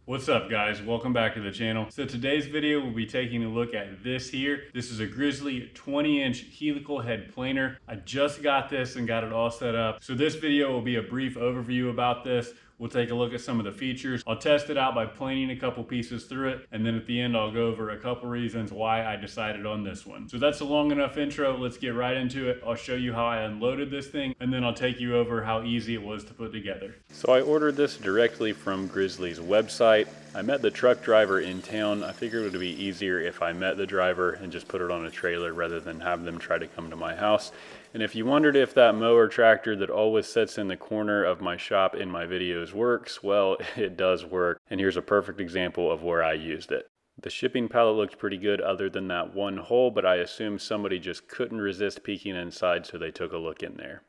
What's up guys, welcome back to the channel. So today's video we'll be taking a look at this here. This is a Grizzly 20-inch helical head planer. I just got this and got it all set up. So this video will be a brief overview about this. We'll take a look at some of the features. I'll test it out by planing a couple pieces through it, and then at the end I'll go over a couple reasons why I decided on this one. So that's a long enough intro. Let's get right into it. I'll show you how I unloaded this thing, and then I'll take you over how easy it was to put together. So I ordered this directly from Grizzly's website. I met the truck driver in town. I figured it would be easier if I met the driver and just put it on a trailer rather than have them try to come to my house. And if you wondered if that mower tractor that always sits in the corner of my shop in my videos works, well, it does work. And here's a perfect example of where I used it. The shipping pallet looked pretty good other than that one hole, but I assume somebody just couldn't resist peeking inside, so they took a look in there.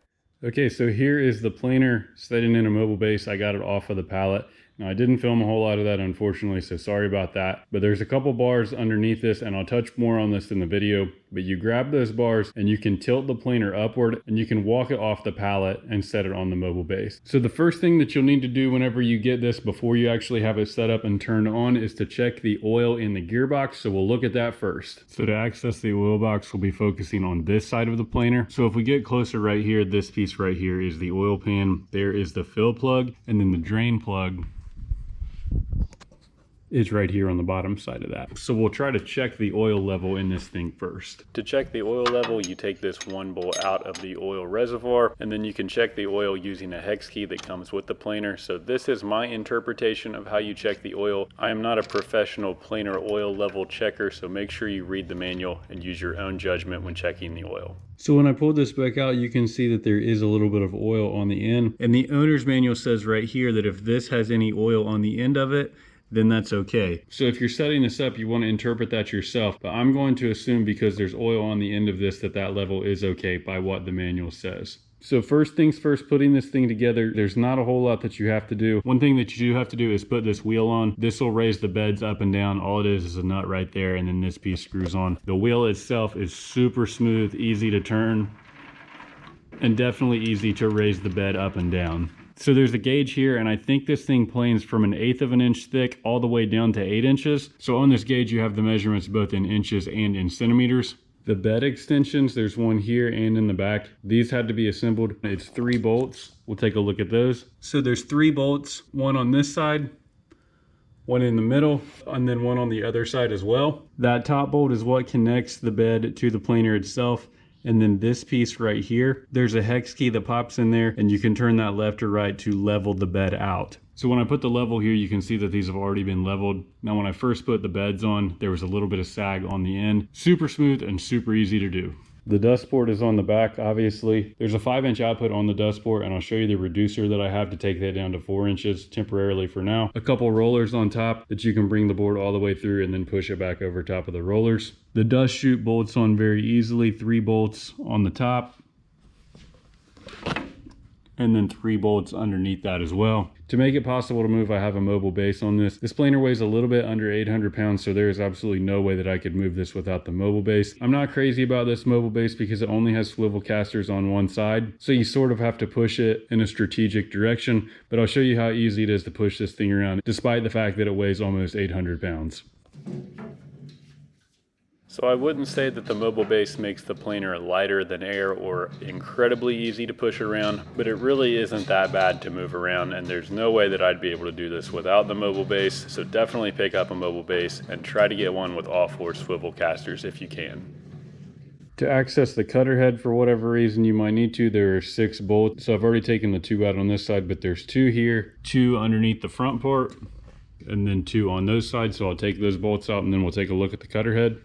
Okay, so here is the planer sitting in a mobile base. I got it off of the pallet. Now I didn't film a whole lot of that, unfortunately, so sorry about that. But there's a couple bars underneath this, and I'll touch more on this in the video. But you grab those bars and you can tilt the planer upward and you can walk it off the pallet and set it on the mobile base. So the first thing that you'll need to do whenever you get this before you actually have it set up and turned on is to check the oil in the gearbox. So we'll look at that first. So to access the oil box, we'll be focusing on this side of the planer. So if we get closer right here, this piece right here is the oil pan. There is the fill plug, and then the drain plug is right here on the bottom side of that. So we'll try to check the oil level in this thing first. To check the oil level, you take this one bolt out of the oil reservoir, and then you can check the oil using a hex key that comes with the planer. So this is my interpretation of how you check the oil. I am not a professional planer oil level checker, so make sure you read the manual and use your own judgment when checking the oil. So when I pulled this back out, you can see that there is a little bit of oil on the end. And the owner's manual says right here that if this has any oil on the end of it, then that's okay. So if you're setting this up, you want to interpret that yourself. But I'm going to assume because there's oil on the end of this that that level is okay by what the manual says. So first things first, putting this thing together, there's not a whole lot that you have to do. One thing that you do have to do is put this wheel on. This will raise the beds up and down. All it is a nut right there, and then this piece screws on. The wheel itself is super smooth, easy to turn, and definitely easy to raise the bed up and down. So there's a gauge here, and I think this thing planes from 1/8 of an inch thick all the way down to 8 inches. So on this gauge, you have the measurements both in inches and in centimeters. The bed extensions, there's one here and in the back. These had to be assembled. It's 3 bolts. We'll take a look at those. So there's 3 bolts, one on this side, one in the middle, and then one on the other side as well. That top bolt is what connects the bed to the planer itself. And then this piece right here, there's a hex key that pops in there, and you can turn that left or right to level the bed out. So when I put the level here, you can see that these have already been leveled. Now when I first put the beds on, there was a little bit of sag on the end. Super smooth and super easy to do. The dust port is on the back, obviously. There's a 5-inch output on the dust port, and I'll show you the reducer that I have to take that down to 4 inches temporarily for now. A couple rollers on top that you can bring the board all the way through and then push it back over top of the rollers. The dust chute bolts on very easily, 3 bolts on the top, and then 3 bolts underneath that as well. To make it possible to move, I have a mobile base on this. This planer weighs a little bit under 800 pounds, so there is absolutely no way that I could move this without the mobile base. I'm not crazy about this mobile base because it only has swivel casters on one side, so you sort of have to push it in a strategic direction, but I'll show you how easy it is to push this thing around, despite the fact that it weighs almost 800 pounds. So I wouldn't say that the mobile base makes the planer lighter than air or incredibly easy to push around, but it really isn't that bad to move around, and there's no way that I'd be able to do this without the mobile base. So definitely pick up a mobile base and try to get one with all 4 swivel casters if you can. To access the cutter head, for whatever reason you might need to, there are 6 bolts. So I've already taken the 2 out on this side, but there's 2 here, 2 underneath the front part, and then 2 on those sides. So I'll take those bolts out and then we'll take a look at the cutter head.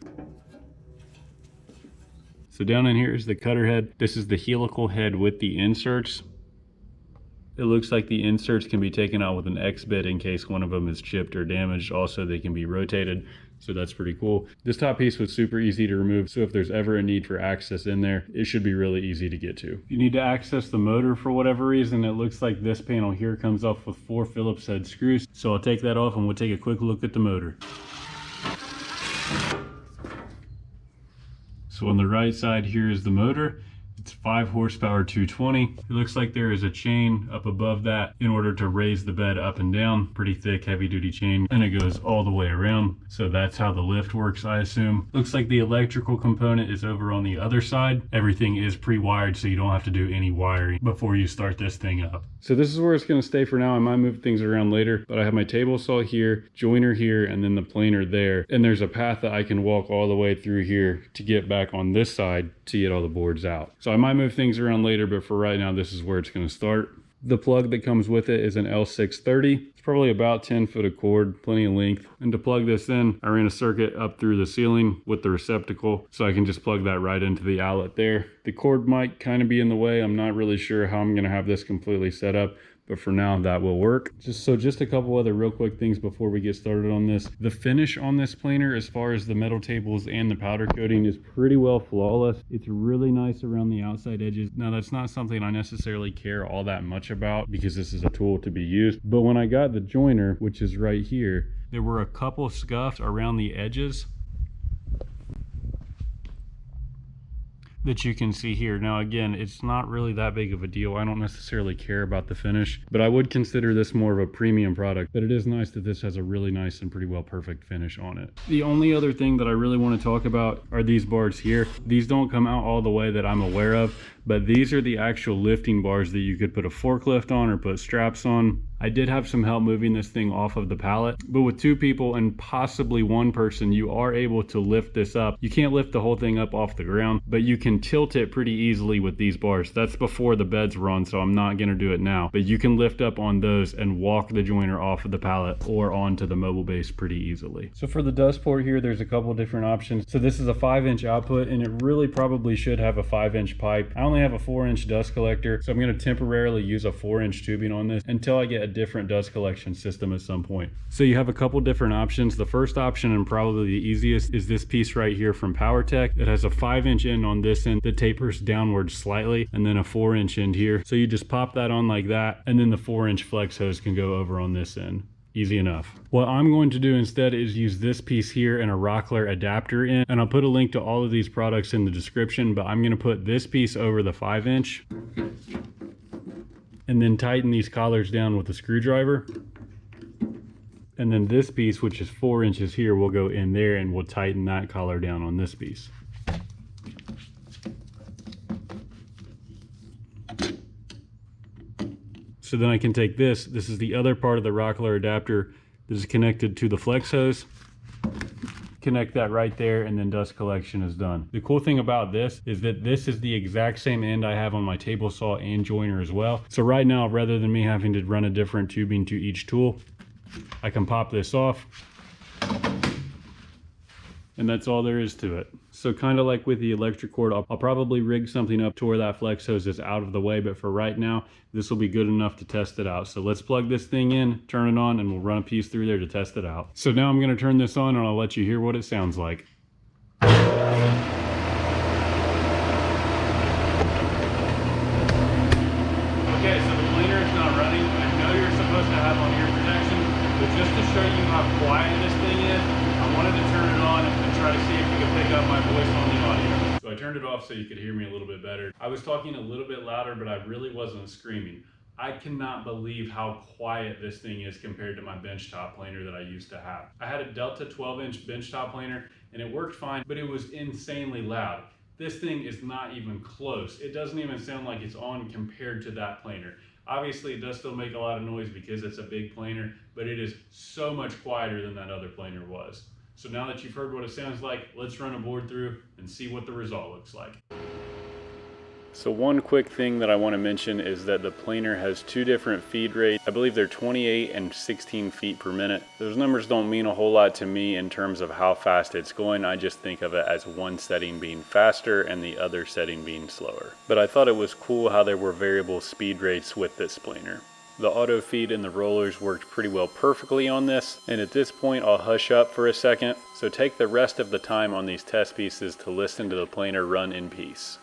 So down in here is the cutter head. This is the helical head with the inserts. It looks like the inserts can be taken out with an X bit in case one of them is chipped or damaged. Also, they can be rotated, so that's pretty cool. This top piece was super easy to remove, so if there's ever a need for access in there, it should be really easy to get to. If you need to access the motor for whatever reason, it looks like this panel here comes off with 4 Phillips head screws. So I'll take that off and we'll take a quick look at the motor. So on the right side here is the motor. It's 5 horsepower 220. It looks like there is a chain up above that in order to raise the bed up and down. Pretty thick, heavy duty chain, and it goes all the way around. So that's how the lift works, I assume. Looks like the electrical component is over on the other side. Everything is pre-wired, so you don't have to do any wiring before you start this thing up. So this is where it's gonna stay for now. I might move things around later, but I have my table saw here, joiner here, and then the planer there. And there's a path that I can walk all the way through here to get back on this side to get all the boards out. So I might move things around later, but for right now, this is where it's gonna start. The plug that comes with it is an L630. It's probably about 10 foot of cord, plenty of length. And to plug this in, I ran a circuit up through the ceiling with the receptacle, so I can just plug that right into the outlet there. The cord might kind of be in the way. I'm not really sure how I'm gonna have this completely set up, but for now that will work. Just a couple other real quick things before we get started on this. The finish on this planer, as far as the metal tables and the powder coating, is pretty well flawless. It's really nice around the outside edges. Now that's not something I necessarily care all that much about because this is a tool to be used. But when I got the joiner, which is right here, there were a couple scuffs around the edges that you can see here. Now again, it's not really that big of a deal. I don't necessarily care about the finish, but I would consider this more of a premium product. But it is nice that this has a really nice and pretty well perfect finish on it. The only other thing that I really want to talk about are these bars here. These don't come out all the way that I'm aware of, but these are the actual lifting bars that you could put a forklift on or put straps on. I did have some help moving this thing off of the pallet, but with 2 people and possibly 1 person, you are able to lift this up. You can't lift the whole thing up off the ground, but you can tilt it pretty easily with these bars. That's before the beds were on, so I'm not gonna do it now, but you can lift up on those and walk the joiner off of the pallet or onto the mobile base pretty easily. So for the dust port here, there's a couple different options. So this is a 5-inch output, and it really probably should have a 5-inch pipe. I only have a 4-inch dust collector, so I'm gonna temporarily use a 4-inch tubing on this until I get a different dust collection system at some point. So you have a couple different options. The first option, and probably the easiest, is this piece right here from PowerTech. It has a 5-inch end on this end that tapers downward slightly, and then a 4-inch end here. So you just pop that on like that, and then the 4-inch flex hose can go over on this end. Easy enough. What I'm going to do instead is use this piece here and a Rockler adapter in, and I'll put a link to all of these products in the description, but I'm going to put this piece over the 5-inch and then tighten these collars down with a screwdriver. And then this piece, which is 4 inches here, will go in there and we'll tighten that collar down on this piece. So then I can take this is the other part of the Rockler adapter that is connected to the flex hose, connect that right there, and then dust collection is done. The cool thing about this is that this is the exact same end I have on my table saw and joiner as well. So right now, rather than me having to run a different tubing to each tool, I can pop this off, and that's all there is to it. So kind of like with the electric cord, I'll probably rig something up to where that flex hose is out of the way, but for right now, this will be good enough to test it out. So let's plug this thing in, turn it on, and we'll run a piece through there to test it out. So now I'm gonna turn this on and I'll let you hear what it sounds like. Okay, so the planer is not running. I know you're supposed to have on ear protection, but just to show you how quiet this thing is, I wanted to turn it on and try to see if you could pick up my voice on the audio. So I turned it off so you could hear me a little bit better. I was talking a little bit louder, but I really wasn't screaming. I cannot believe how quiet this thing is compared to my benchtop planer that I used to have. I had a Delta 12-inch benchtop planer and it worked fine, but it was insanely loud. This thing is not even close. It doesn't even sound like it's on compared to that planer. Obviously, it does still make a lot of noise because it's a big planer, but it is so much quieter than that other planer was. So now that you've heard what it sounds like, let's run a board through and see what the result looks like. So one quick thing that I want to mention is that the planer has 2 different feed rates. I believe they're 28 and 16 feet per minute. Those numbers don't mean a whole lot to me in terms of how fast it's going. I just think of it as one setting being faster and the other setting being slower. But I thought it was cool how there were variable speed rates with this planer. The auto feed and the rollers worked pretty well perfectly on this, and at this point I'll hush up for a second, so take the rest of the time on these test pieces to listen to the planer run in peace.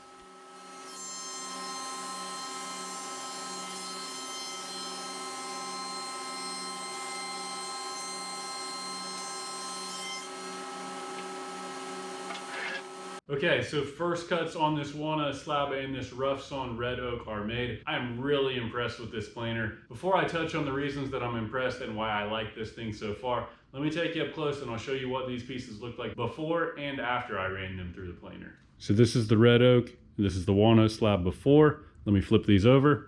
Okay, so first cuts on this walnut slab and this rough sawn red oak are made. I'm really impressed with this planer. Before I touch on the reasons that I'm impressed and why I like this thing so far, let me take you up close and I'll show you what these pieces look like before and after I ran them through the planer. So this is the red oak, and this is the walnut slab before. Let me flip these over.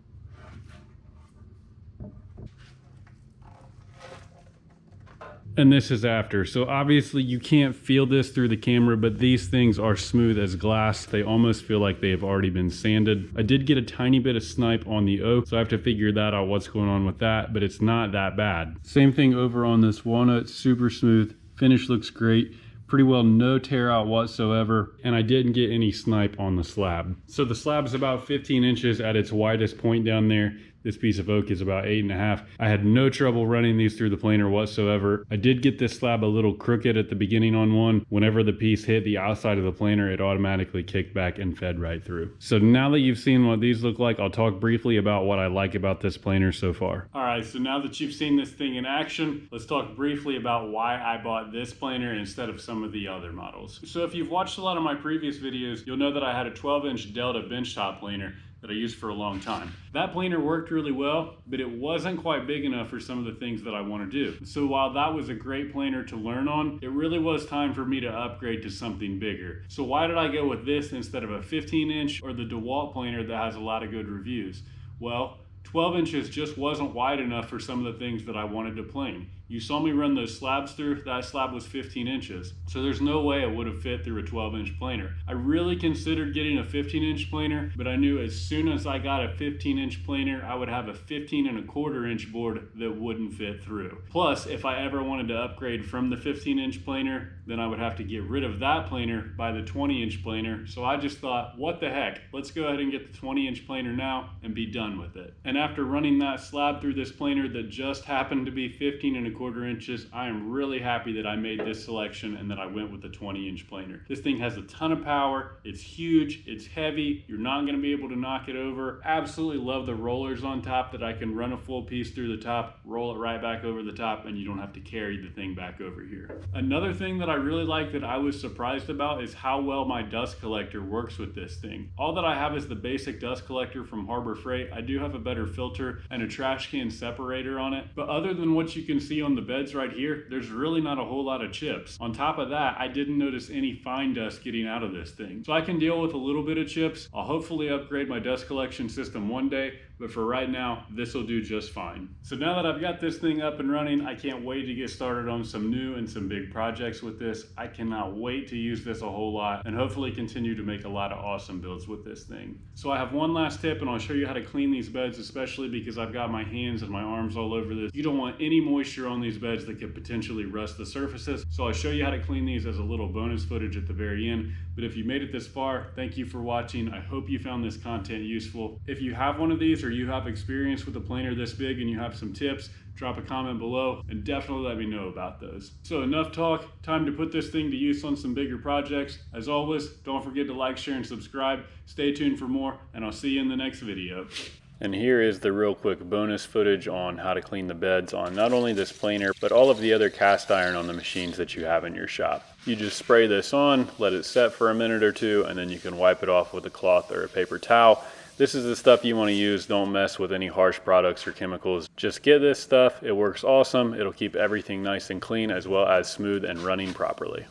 And this is after. So obviously you can't feel this through the camera, but these things are smooth as glass. They almost feel like they have already been sanded. I did get a tiny bit of snipe on the oak, so I have to figure that out, what's going on with that, but it's not that bad. Same thing over on this walnut, super smooth. Finish looks great. Pretty well no tear out whatsoever, and I didn't get any snipe on the slab. So the slab is about 15 inches at its widest point down there. This piece of oak is about 8.5. I had no trouble running these through the planer whatsoever. I did get this slab a little crooked at the beginning on one. Whenever the piece hit the outside of the planer, it automatically kicked back and fed right through. So now that you've seen what these look like, I'll talk briefly about what I like about this planer so far. All right, so now that you've seen this thing in action, let's talk briefly about why I bought this planer instead of some of the other models. So if you've watched a lot of my previous videos, you'll know that I had a 12-inch Delta benchtop planer that I used for a long time. That planer worked really well, but it wasn't quite big enough for some of the things that I want to do. So while that was a great planer to learn on, it really was time for me to upgrade to something bigger. So why did I go with this instead of a 15-inch or the DeWalt planer that has a lot of good reviews? Well, 12 inches just wasn't wide enough for some of the things that I wanted to plane. You saw me run those slabs through, that slab was 15 inches. So there's no way it would have fit through a 12-inch planer. I really considered getting a 15-inch planer, but I knew as soon as I got a 15-inch planer, I would have a 15.25-inch board that wouldn't fit through. Plus, if I ever wanted to upgrade from the 15-inch planer, then I would have to get rid of that planer by the 20-inch planer. So I just thought, what the heck? Let's go ahead and get the 20-inch planer now and be done with it. And after running that slab through this planer that just happened to be 15.25 inches, I am really happy that I made this selection and that I went with the 20-inch planer. This thing has a ton of power, it's huge, it's heavy, you're not going to be able to knock it over. Absolutely love the rollers on top that I can run a full piece through the top, roll it right back over the top, and you don't have to carry the thing back over here. Another thing that I really like that I was surprised about is how well my dust collector works with this thing. All that I have is the basic dust collector from Harbor Freight. I do have a better filter and a trash can separator on it, but other than what you can see on the beds right here, there's really not a whole lot of chips. On top of that, I didn't notice any fine dust getting out of this thing. So I can deal with a little bit of chips. I'll hopefully upgrade my dust collection system one day, but for right now, this will do just fine. So now that I've got this thing up and running, I can't wait to get started on some new and some big projects with this. I cannot wait to use this a whole lot and hopefully continue to make a lot of awesome builds with this thing. So I have one last tip, and I'll show you how to clean these beds, especially because I've got my hands and my arms all over this. You don't want any moisture on these beds that could potentially rust the surfaces. So I'll show you how to clean these as a little bonus footage at the very end. But if you made it this far, thank you for watching. I hope you found this content useful. If you have one of these or you have experience with a planer this big and you have some tips, drop a comment below and definitely let me know about those. So enough talk, time to put this thing to use on some bigger projects. As always, don't forget to like, share, and subscribe. Stay tuned for more, and I'll see you in the next video. And here is the real quick bonus footage on how to clean the beds on not only this planer, but all of the other cast iron on the machines that you have in your shop. You just spray this on, let it set for a minute or two, and then you can wipe it off with a cloth or a paper towel. This is the stuff you want to use. Don't mess with any harsh products or chemicals. Just get this stuff. It works awesome. It'll keep everything nice and clean as well as smooth and running properly.